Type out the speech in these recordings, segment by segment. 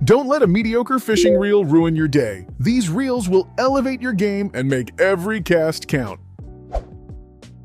Don't let a mediocre fishing reel ruin your day. These reels will elevate your game and make every cast count.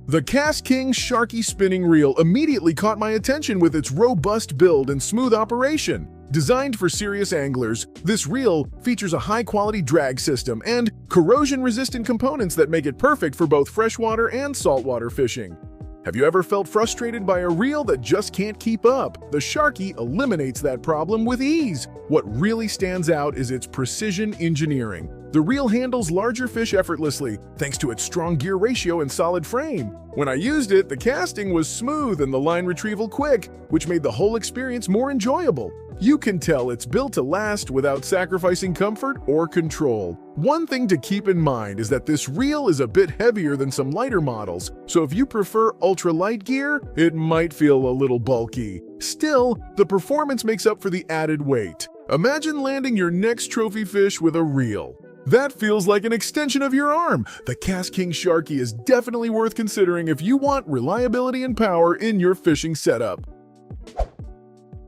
The Cast King Sharky Spinning Reel immediately caught my attention with its robust build and smooth operation. Designed for serious anglers, this reel features a high-quality drag system and corrosion-resistant components that make it perfect for both freshwater and saltwater fishing. Have you ever felt frustrated by a reel that just can't keep up? The Sharky eliminates that problem with ease. What really stands out is its precision engineering. The reel handles larger fish effortlessly, thanks to its strong gear ratio and solid frame. When I used it, the casting was smooth and the line retrieval quick, which made the whole experience more enjoyable. You can tell it's built to last without sacrificing comfort or control. One thing to keep in mind is that this reel is a bit heavier than some lighter models, so if you prefer ultralight gear, it might feel a little bulky. Still, the performance makes up for the added weight. Imagine landing your next trophy fish with a reel. That feels like an extension of your arm. The Cast King Sharky is definitely worth considering if you want reliability and power in your fishing setup.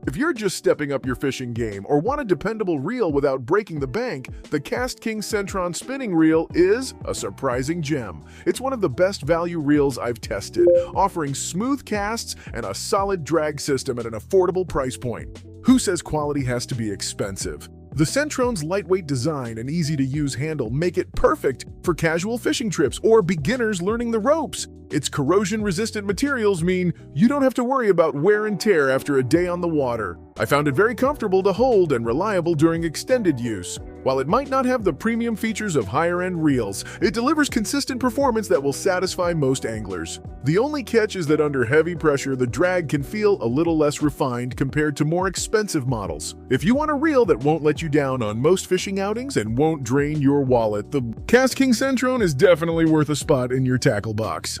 If you're just stepping up your fishing game or want a dependable reel without breaking the bank, the Cast King Centron Spinning Reel is a surprising gem. It's one of the best value reels I've tested, offering smooth casts and a solid drag system at an affordable price point. Who says quality has to be expensive? The Centron's lightweight design and easy-to-use handle make it perfect for casual fishing trips or beginners learning the ropes. Its corrosion-resistant materials mean you don't have to worry about wear and tear after a day on the water. I found it very comfortable to hold and reliable during extended use. While it might not have the premium features of higher-end reels, it delivers consistent performance that will satisfy most anglers. The only catch is that under heavy pressure, the drag can feel a little less refined compared to more expensive models. If you want a reel that won't let you down on most fishing outings and won't drain your wallet, the Cast King Centron is definitely worth a spot in your tackle box.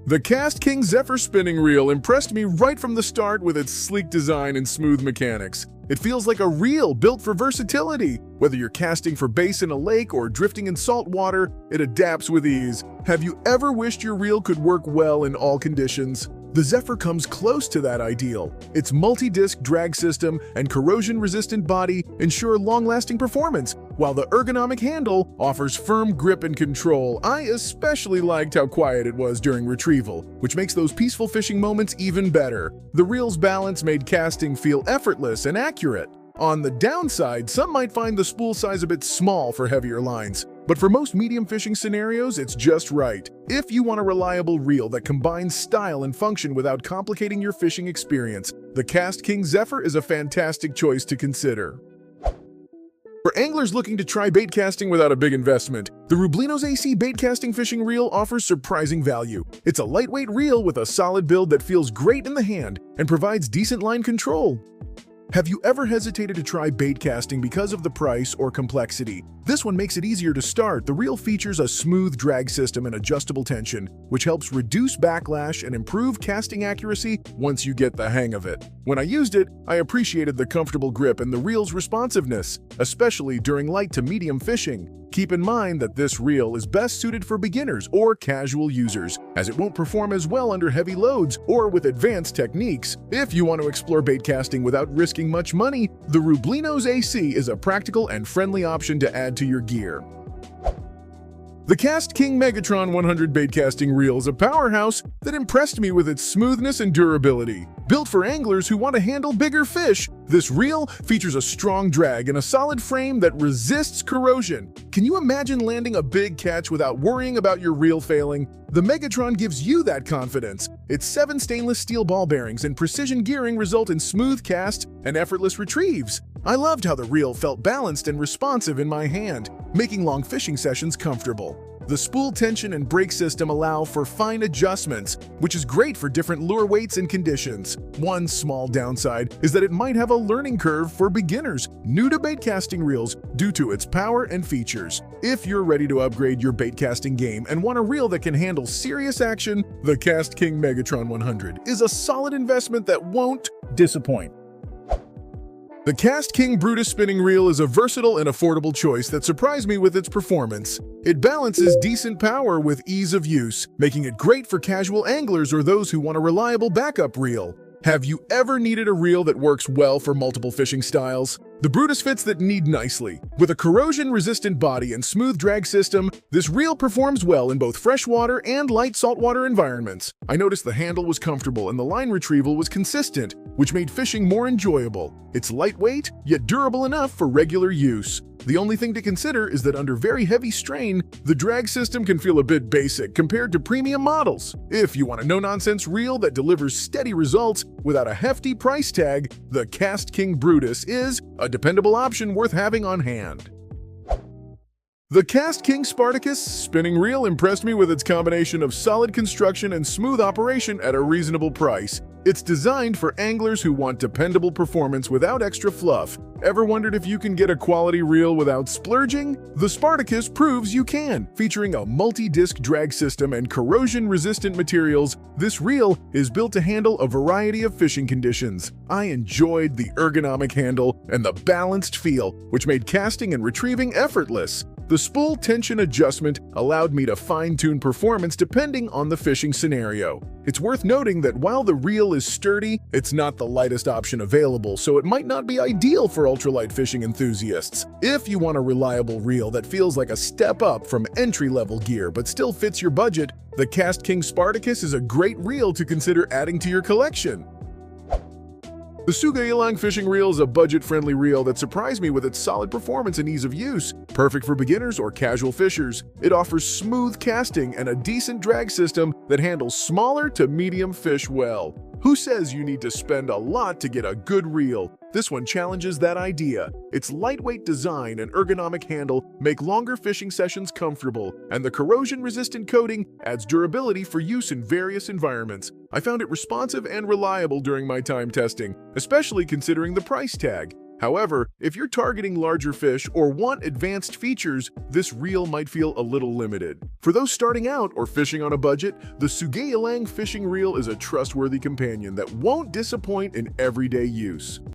The Cast King Zephyr Spinning Reel impressed me right from the start with its sleek design and smooth mechanics. It feels like a reel built for versatility. Whether you're casting for bass in a lake or drifting in salt water, it adapts with ease. Have you ever wished your reel could work well in all conditions? The Zephyr comes close to that ideal. Its multi-disc drag system and corrosion-resistant body ensure long-lasting performance, while the ergonomic handle offers firm grip and control. I especially liked how quiet it was during retrieval, which makes those peaceful fishing moments even better. The reel's balance made casting feel effortless and accurate. On the downside, some might find the spool size a bit small for heavier lines, but for most medium fishing scenarios, it's just right. If you want a reliable reel that combines style and function without complicating your fishing experience, the Cast King Zephyr is a fantastic choice to consider. For anglers looking to try bait casting without a big investment, the Rublino's AC baitcasting fishing reel offers surprising value. It's a lightweight reel with a solid build that feels great in the hand and provides decent line control. Have you ever hesitated to try bait casting because of the price or complexity? This one makes it easier to start. The reel features a smooth drag system and adjustable tension, which helps reduce backlash and improve casting accuracy once you get the hang of it. When I used it, I appreciated the comfortable grip and the reel's responsiveness, especially during light to medium fishing. Keep in mind that this reel is best suited for beginners or casual users, as it won't perform as well under heavy loads or with advanced techniques. If you want to explore bait casting without risking much money, the Rublino's AC is a practical and friendly option to add to your gear. The Cast King Megatron 100 baitcasting reel is a powerhouse that impressed me with its smoothness and durability. Built for anglers who want to handle bigger fish, this reel features a strong drag and a solid frame that resists corrosion. Can you imagine landing a big catch without worrying about your reel failing? The Megatron gives you that confidence. Its 7 stainless steel ball bearings and precision gearing result in smooth casts and effortless retrieves. I loved how the reel felt balanced and responsive in my hand, making long fishing sessions comfortable. The spool tension and brake system allow for fine adjustments, which is great for different lure weights and conditions. One small downside is that it might have a learning curve for beginners new to baitcasting reels due to its power and features. If you're ready to upgrade your baitcasting game and want a reel that can handle serious action, the Cast King Megatron 100 is a solid investment that won't disappoint. The Cast King Brutus Spinning Reel is a versatile and affordable choice that surprised me with its performance. It balances decent power with ease of use, making it great for casual anglers or those who want a reliable backup reel. Have you ever needed a reel that works well for multiple fishing styles? The Brutus fits that need nicely. With a corrosion-resistant body and smooth drag system, this reel performs well in both freshwater and light saltwater environments. I noticed the handle was comfortable and the line retrieval was consistent, which made fishing more enjoyable. It's lightweight, yet durable enough for regular use. The only thing to consider is that under very heavy strain, the drag system can feel a bit basic compared to premium models. If you want a no-nonsense reel that delivers steady results without a hefty price tag, the Cast King Brutus is a dependable option worth having on hand. The Cast King Spartacus spinning reel impressed me with its combination of solid construction and smooth operation at a reasonable price. It's designed for anglers who want dependable performance without extra fluff. Ever wondered if you can get a quality reel without splurging? The Spartacus proves you can. Featuring a multi-disc drag system and corrosion-resistant materials, this reel is built to handle a variety of fishing conditions. I enjoyed the ergonomic handle and the balanced feel, which made casting and retrieving effortless. The spool tension adjustment allowed me to fine-tune performance depending on the fishing scenario. It's worth noting that while the reel is sturdy, it's not the lightest option available, so it might not be ideal for ultralight fishing enthusiasts. If you want a reliable reel that feels like a step up from entry-level gear but still fits your budget, the Cast King Spartacus is a great reel to consider adding to your collection. The Sugailang fishing reel is a budget-friendly reel that surprised me with its solid performance and ease of use. Perfect for beginners or casual fishers, it offers smooth casting and a decent drag system that handles smaller to medium fish well. Who says you need to spend a lot to get a good reel? This one challenges that idea. Its lightweight design and ergonomic handle make longer fishing sessions comfortable, and the corrosion-resistant coating adds durability for use in various environments. I found it responsive and reliable during my time testing, especially considering the price tag. However, if you're targeting larger fish or want advanced features, this reel might feel a little limited. For those starting out or fishing on a budget, the Sugailang fishing reel is a trustworthy companion that won't disappoint in everyday use.